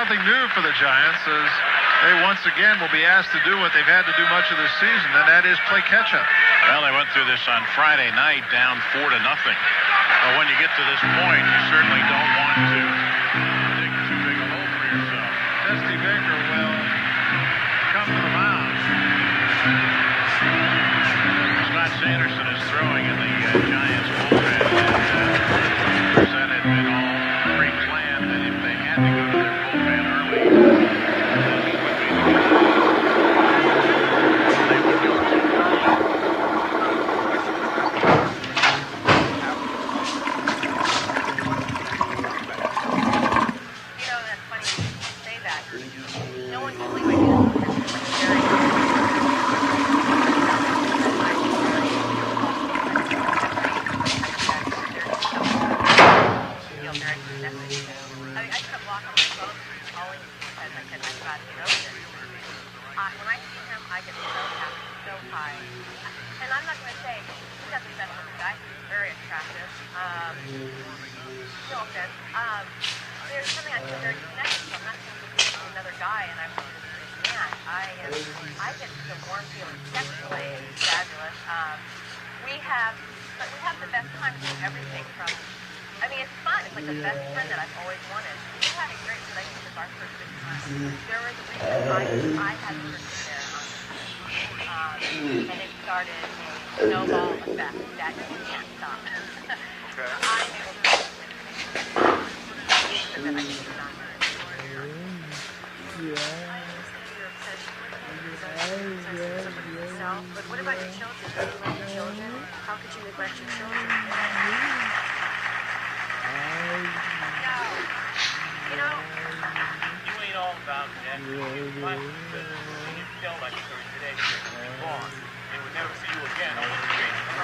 nothing new for the Giants as they once again will be asked to do what they've had to do much of this season, and that is play catch-up. Well, they went through this on Friday night, down 4-0. But when you get to this point, you certainly don't want to dig too big a hole for yourself. Dusty Baker will come to the mound. Scott Sanderson is throwing in the Giants bullpen, and that had been all pre-planned that if they had to go to their bullpen early, this would be the case. They would go to that's funny you say that. No one can believe I do this. There's something I feel very connected to. I'm not saying to another guy, and I'm this man. I get the warm feeling sexually. It's fabulous. We have the best time to do everything from. I mean, it's fun. It's like the best friend that I've always wanted. We had a great relationship our first 6 months. There was a reason I had to work there and it started a snowball effect that you can't stop. Okay. I'm able to. But what about your children? Do you love your children? How could you neglect your children? You know, you ain't all about that. When you tell that story today, you'll be gone. They would never see you again. I want to create a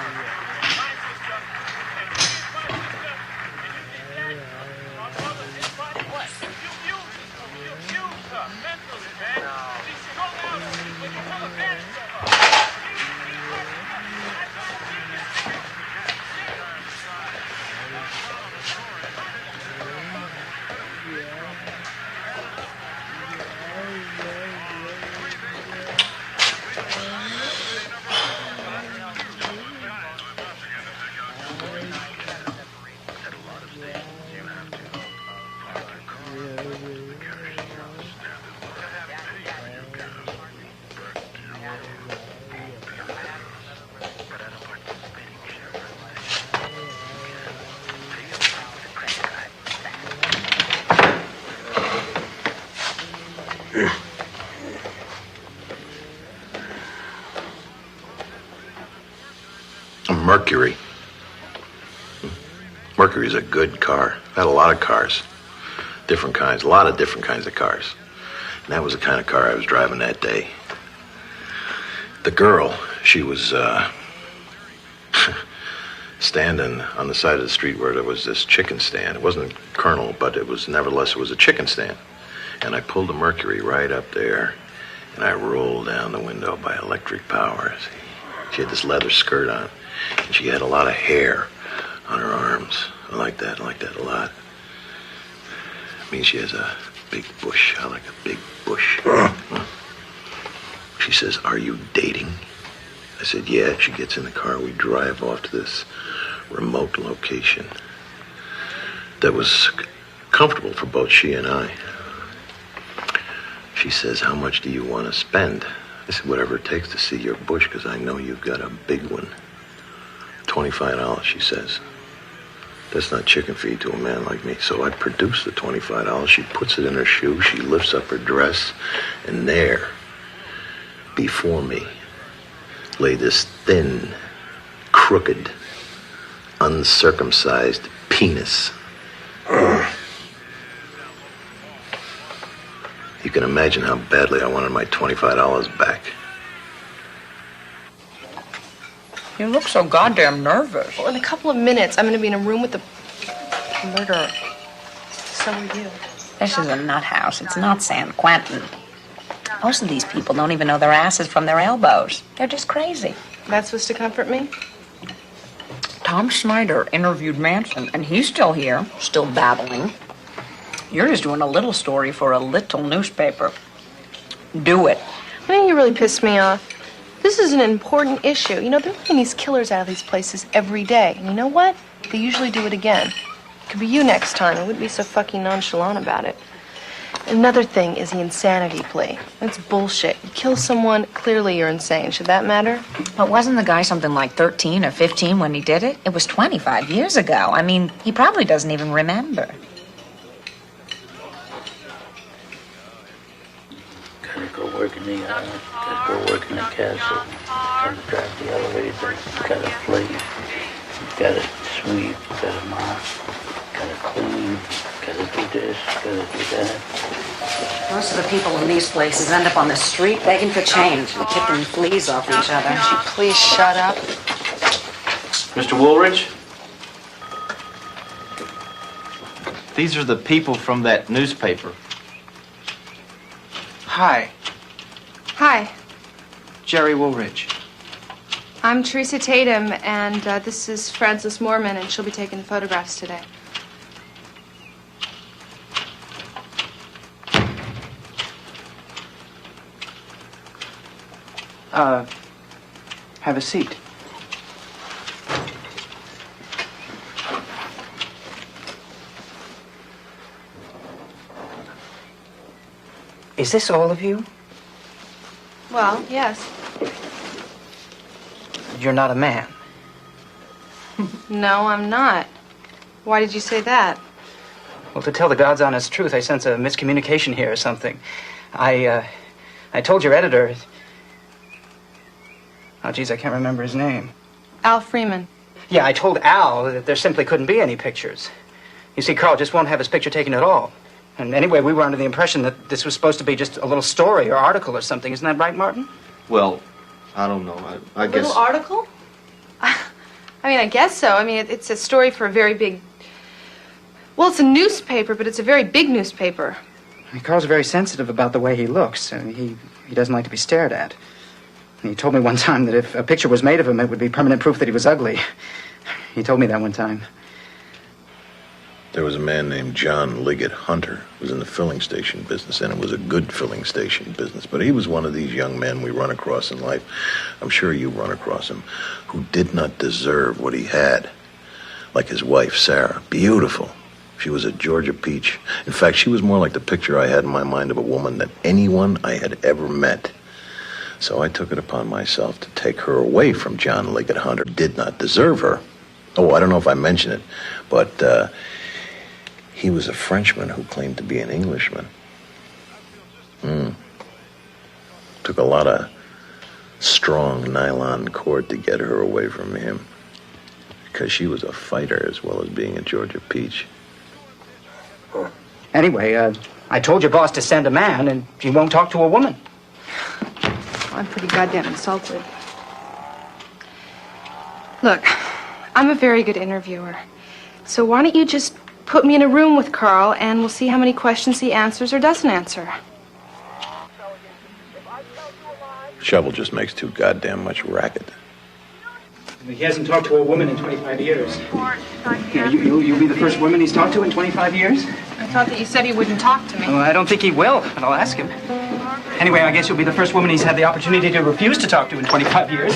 my sister, and my sister, and you did that. My brother, his body, what? You abused her mentally, man. She's strung out, but you tell her bad stuff. Mercury. Mercury's a good car. I had a lot of cars. Different kinds. A lot of different kinds of cars. And that was the kind of car I was driving that day. The girl, she was standing on the side of the street where there was this chicken stand. It wasn't a Colonel, but it was, nevertheless, it was a chicken stand. And I pulled the Mercury right up there, and I rolled down the window by electric power. She had this leather skirt on, and she had a lot of hair on her arms. I like that a lot. I mean, she has a big bush. I like a big bush. She says, "Are you dating?" I said, "Yeah." She gets in the car. We drive off to this remote location that was comfortable for both she and I. She says, "How much do you want to spend?" I said, "Whatever it takes to see your bush, because I know you've got a big one." $25, she says. That's not chicken feed to a man like me. So I produce the $25. She puts it in her shoe. She lifts up her dress. And there, before me, lay this thin, crooked, uncircumcised penis. You can imagine how badly I wanted my $25 back. You look so goddamn nervous. Well, in a couple of minutes, I'm going to be in a room with the murderer. So are you. This is a nut house. It's not San Quentin. Most of these people don't even know their asses from their elbows. They're just crazy. That's supposed to comfort me? Tom Snyder interviewed Manson, and he's still here, still babbling. You're just doing a little story for a little newspaper. Do it. I think you really pissed me off. This is an important issue. You know, they're letting these killers out of these places every day. And you know what? They usually do it again. It could be you next time. I wouldn't be so fucking nonchalant about it. Another thing is the insanity plea. That's bullshit. You kill someone, clearly you're insane. Should that matter? But wasn't the guy something like 13 or 15 when he did it? It was 25 years ago. I mean, he probably doesn't even remember. Gotta go work in the gotta go work in the castle. Gotta drive the elevator. Gotta plate. Gotta sweep. Gotta mop. Gotta clean. Gotta do this. Gotta do that. Most of the people in these places end up on the street begging for change and kicking fleas off each other. Would you please shut up? Mr. Woolridge? These are the people from that newspaper. Hi, Hi, Jerry Woolridge. I'm Teresa Tatum, and this is Frances Moorman, and she'll be taking photographs today. Have a seat. Is this all of you? Well, yes. You're not a man. No, I'm not. Why did you say that? Well, to tell the God's honest truth, I sense a miscommunication here or something. I told your editor... Oh, geez, I can't remember his name. Al Freeman. Yeah, I told Al that there simply couldn't be any pictures. You see, Karl just won't have his picture taken at all. And anyway, we were under the impression that this was supposed to be just a little story or article or something. Isn't that right, Martin? Well, I don't know. I guess... A little article? I mean, I guess so. I mean, it's a story for a very big... Well, it's a newspaper, but it's a very big newspaper. I mean, Karl's very sensitive about the way he looks. I mean, he doesn't like to be stared at. And he told me one time that if a picture was made of him, it would be permanent proof that he was ugly. He told me that one time. There was a man named John Liggett Hunter who was in the filling station business, and it was a good filling station business. But he was one of these young men we run across in life, I'm sure you run across him, who did not deserve what he had. Like his wife, Sarah. Beautiful. She was a Georgia peach. In fact, she was more like the picture I had in my mind of a woman than anyone I had ever met. So I took it upon myself to take her away from John Liggett Hunter. Did not deserve her. Oh, I don't know if I mentioned it, but he was a Frenchman who claimed to be an Englishman. Took a lot of strong nylon cord to get her away from him, because she was a fighter as well as being a Georgia peach. Anyway, I told your boss to send a man, and he won't talk to a woman. I'm pretty goddamn insulted. Look, I'm a very good interviewer. So why don't you just put me in a room with Karl, and we'll see how many questions he answers or doesn't answer. Shovel just makes too goddamn much racket. He hasn't talked to a woman in 25 years. Yeah, you'll be the first woman he's talked to in 25 years? I thought that you said he wouldn't talk to me. Well, I don't think he will, but I'll ask him. Anyway, I guess you'll be the first woman he's had the opportunity to refuse to talk to in 25 years.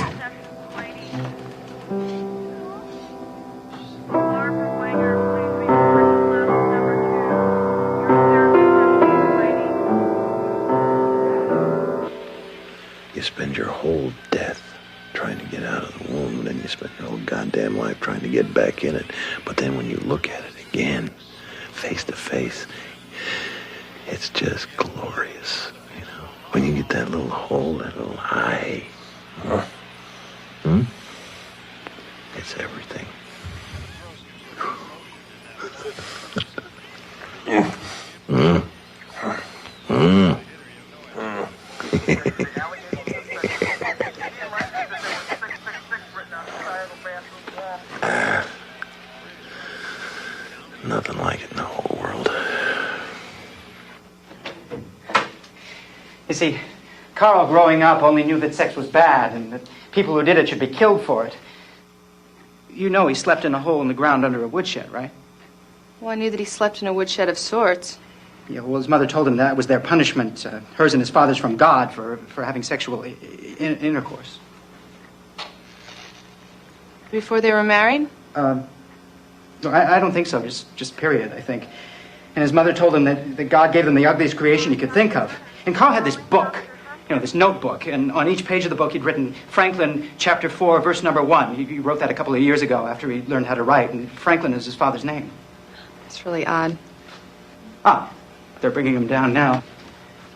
You spend your whole death trying to get out of the womb, and then you spend your whole goddamn life trying to get back in it. But then when you look at it again, face to face, it's just glorious, you know. When you get that little hole, that little eye, it's everything. Nothing like it in the whole world. You see, Karl growing up only knew that sex was bad and that people who did it should be killed for it. You know he slept in a hole in the ground under a woodshed, right? Well, I knew that he slept in a woodshed of sorts. Yeah, well, his mother told him that was their punishment, hers and his father's from God, for having sexual intercourse. Before they were married? No, I don't think so. Just period, I think. And his mother told him that God gave them the ugliest creation he could think of. And Karl had this book, this notebook, and on each page of the book he'd written Franklin, chapter 4, verse number 1. He wrote that a couple of years ago after he learned how to write, and Franklin is his father's name. That's really odd. Ah, they're bringing him down now.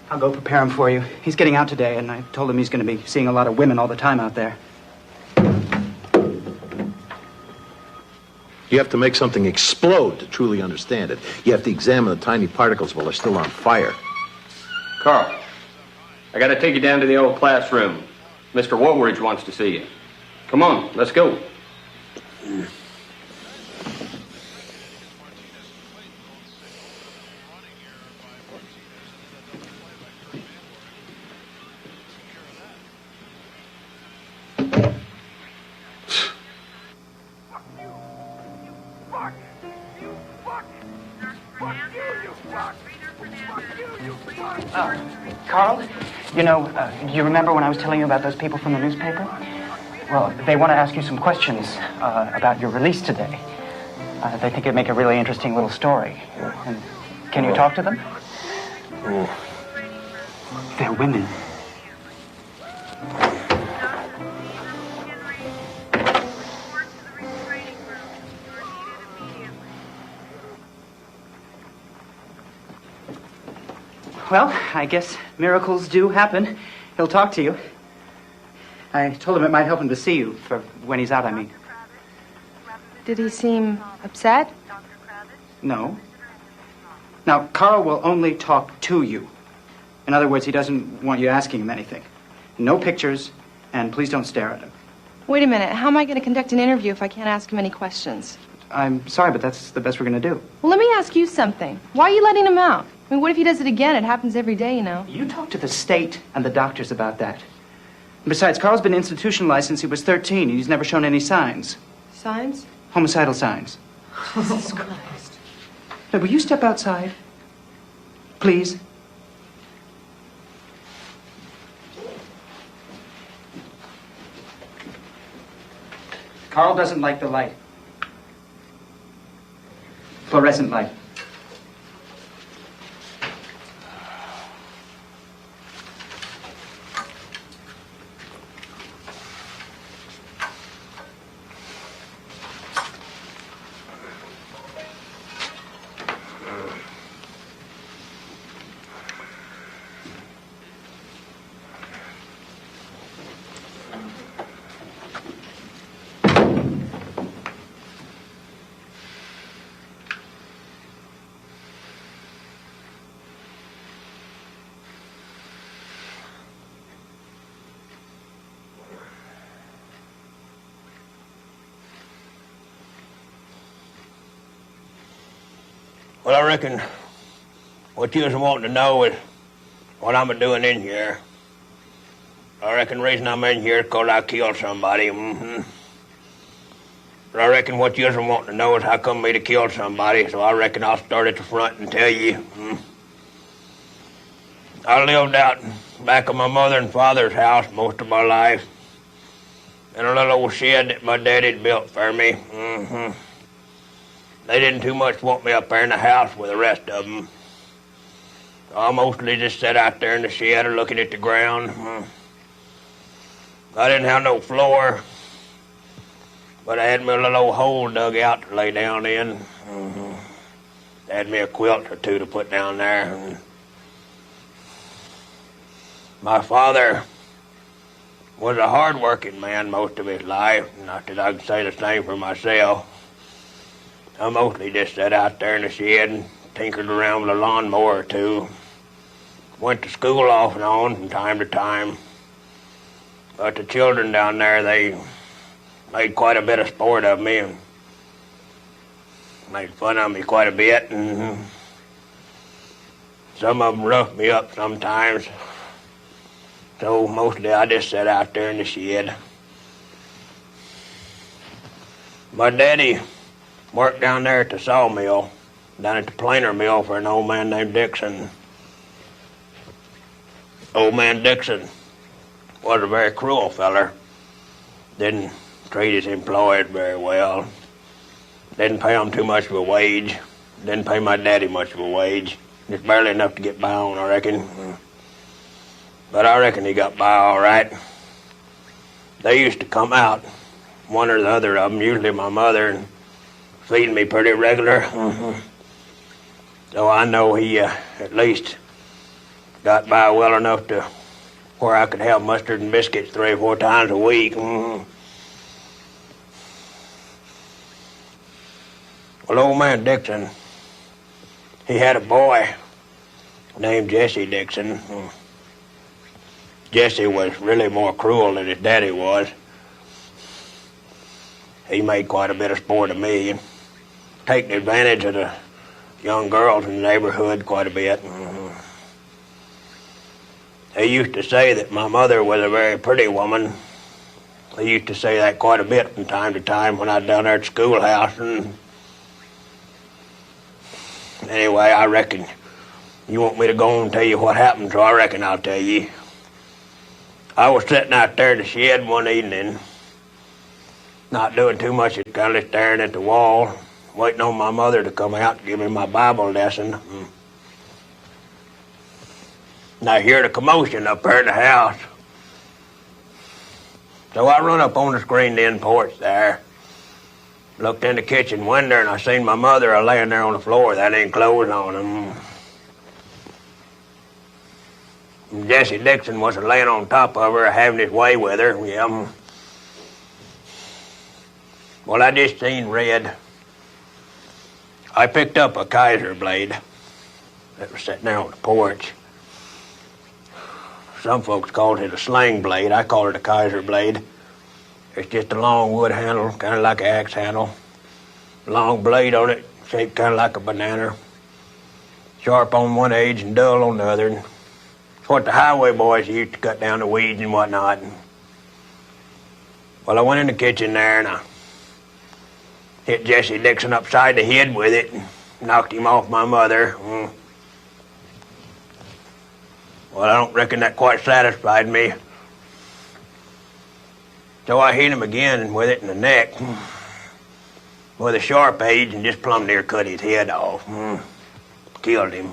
I'll go prepare him for you. He's getting out today, and I told him he's going to be seeing a lot of women all the time out there. You have to make something explode to truly understand it. You have to examine the tiny particles while they're still on fire. Karl, I got to take you down to the old classroom. Mr. Woolridge wants to see you. Come on, let's go. Karl, you remember when I was telling you about those people from the newspaper? Well, they want to ask you some questions about your release today. They think it'd make a really interesting little story. And can you talk to them? They're women. Well, I guess miracles do happen. He'll talk to you. I told him it might help him to see you, for when he's out, I mean. Did he seem upset? No. Now, Karl will only talk to you. In other words, he doesn't want you asking him anything. No pictures, and please don't stare at him. Wait a minute. How am I going to conduct an interview if I can't ask him any questions? I'm sorry, but that's the best we're going to do. Well, let me ask you something. Why are you letting him out? I mean, what if he does it again? It happens every day, you know. You talk to the state and the doctors about that. And besides, Karl's been institutionalized since he was 13. He's never shown any signs. Signs? Homicidal signs. Jesus Christ. Now, will you step outside? Please? Karl doesn't like the light. Fluorescent light. Well, I reckon what you're wanting to know is what I'm doing in here. I reckon the reason I'm in here is because I killed somebody. But I reckon what you're wanting to know is how come me to kill somebody, so I reckon I'll start at the front and tell you. I lived out back of my mother and father's house most of my life in a little old shed that my daddy'd built for me. They didn't too much want me up there in the house with the rest of them. So I mostly just sat out there in the shed or looking at the ground. I didn't have no floor, but I had me a little old hole dug out to lay down in. They had me a quilt or two to put down there. My father was a hard-working man most of his life. Not that I can say the same for myself. I mostly just sat out there in the shed and tinkered around with a lawnmower or two. Went to school off and on from time to time. But the children down there, they made quite a bit of sport of me and made fun of me quite a bit. And some of them roughed me up sometimes. So mostly I just sat out there in the shed. My daddy worked down there at the sawmill. down at the planer mill for an old man named Dixon. Old man Dixon was a very cruel feller. Didn't treat his employees very well. Didn't pay them too much of a wage. Didn't pay my daddy much of a wage. Just barely enough to get by on, I reckon. But I reckon he got by all right. They used to come out, one or the other of them, usually my mother, and feed me pretty regular. So I know he at least got by well enough to where I could have mustard and biscuits 3 or 4 times a week. Well, old man Dixon, he had a boy named Jesse Dixon. Jesse was really more cruel than his daddy was. He made quite a bit of sport of me and taking advantage of the young girls in the neighborhood quite a bit. They used to say that my mother was a very pretty woman. They used to say that quite a bit from time to time when I was down there at the schoolhouse. And anyway, I reckon you want me to go and tell you what happened, so I reckon I'll tell you. I was sitting out there in the shed one evening, not doing too much, just kind of staring at the wall, waiting on my mother to come out and give me my Bible lesson. And I heard a commotion up there in the house. So I run up on the screened-in porch there, looked in the kitchen window, and I seen my mother laying there on the floor with that ain't clothes on him. And Jesse Dixon was laying on top of her, having his way with her. Yeah. Well, I just seen red. I picked up a Kaiser blade that was sitting there on the porch. Some folks called it a sling blade. I call it a Kaiser blade. It's just a long wood handle, kind of like an axe handle. Long blade on it, shaped kind of like a banana. Sharp on one edge and dull on the other. It's what the highway boys used to cut down the weeds and whatnot. Well, I went in the kitchen there and I hit Jesse Dixon upside the head with it and knocked him off my mother. Well, I don't reckon that quite satisfied me. So I hit him again with it in the neck with a sharp edge and just plumb near cut his head off. Killed him.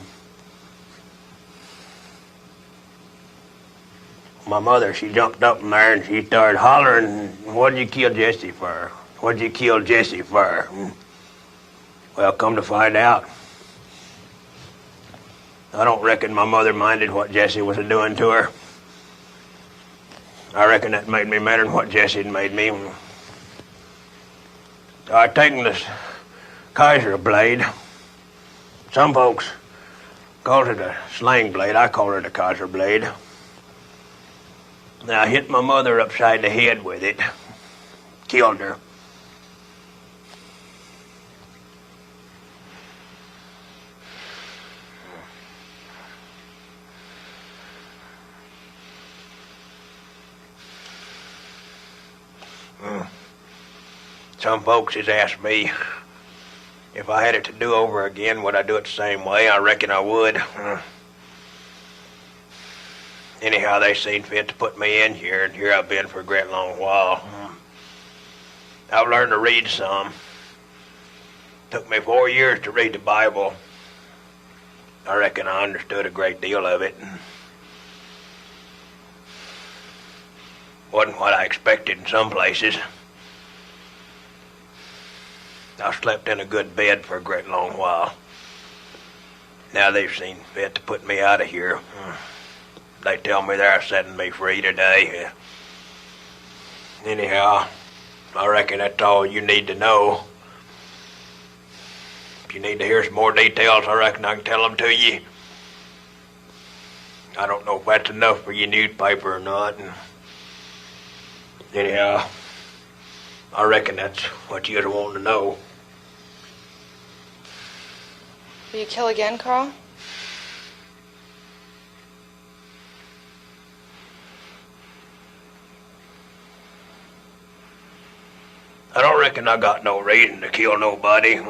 My mother, she jumped up in there and she started hollering, "What'd you kill Jesse for? What'd you kill Jesse for?" Well, come to find out, I don't reckon my mother minded what Jesse was doing to her. I reckon that made me madder than what Jesse had made me. I taken this Kaiser blade. Some folks call it a sling blade. I call it a Kaiser blade. Now, I hit my mother upside the head with it. Killed her. Some folks has asked me if I had it to do over again, would I do it the same way? I reckon I would. Anyhow, they seen fit to put me in here, and here I've been for a great long while. I've learned to read some. Took me 4 years to read the Bible. I reckon I understood a great deal of it. Wasn't what I expected in some places. I slept in a good bed for a great long while. Now they've seen fit to put me out of here. They tell me they're setting me free today. Anyhow, I reckon that's all you need to know. If you need to hear some more details, I reckon I can tell them to you. I don't know if that's enough for your newspaper or not. Anyhow, I reckon that's what you'd want to know. Will you kill again, Karl? I don't reckon I got no reason to kill nobody.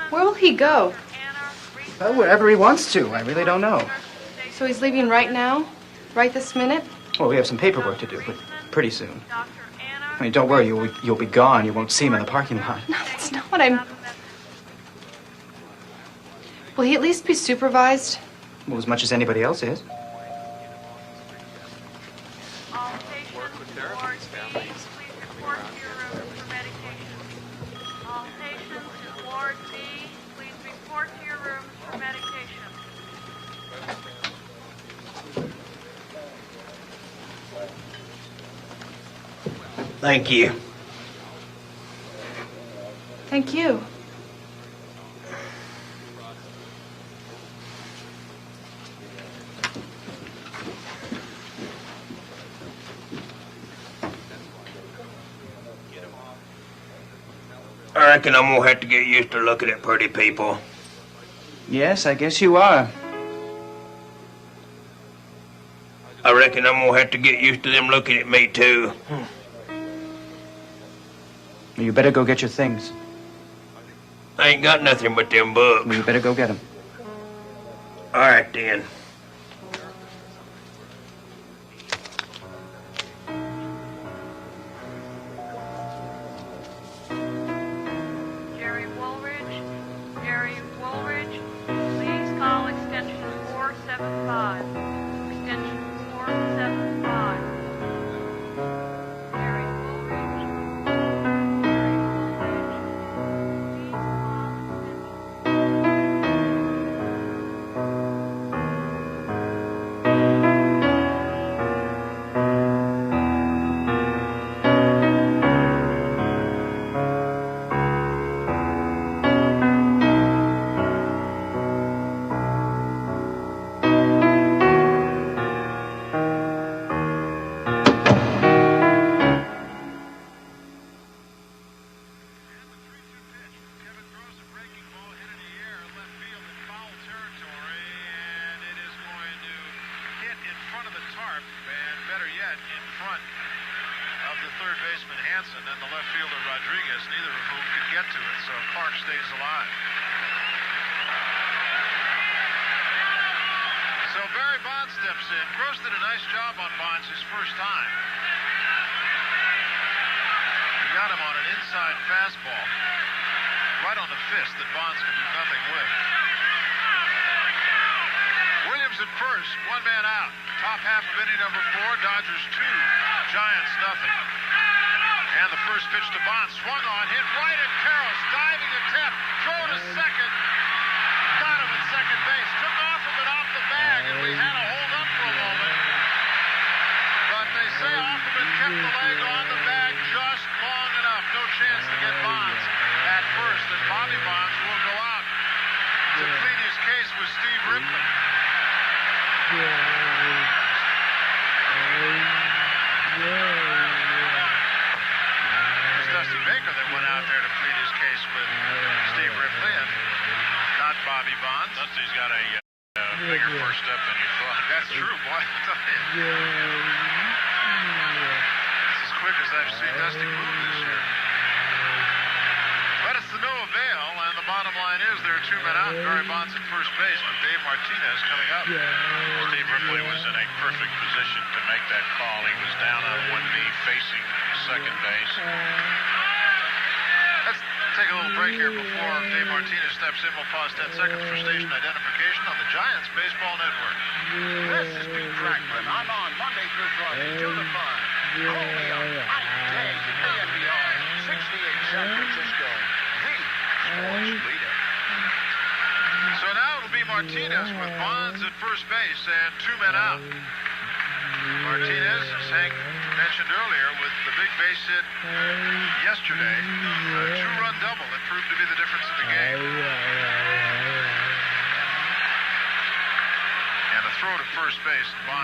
Where will he go? Well, wherever he wants to. I really don't know. So he's leaving right now? Right this minute? Well, we have some paperwork to do, but pretty soon. I mean, don't worry, you'll be gone. You won't see him in the parking lot. No, that's not what I'm... Will he at least be supervised? Well, as much as anybody else is. Thank you. Thank you. I reckon I'm gonna have to get used to looking at pretty people. Yes, I guess you are. I reckon I'm gonna have to get used to them looking at me, too. Well, you better go get your things. I ain't got nothing but them books. Well, you better go get them. All right, then. Jerry Woolridge, please call extension 475. Extension 475. Jerry Woolridge.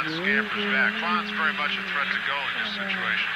Scampers back. Bond's very much a threat to go in this situation.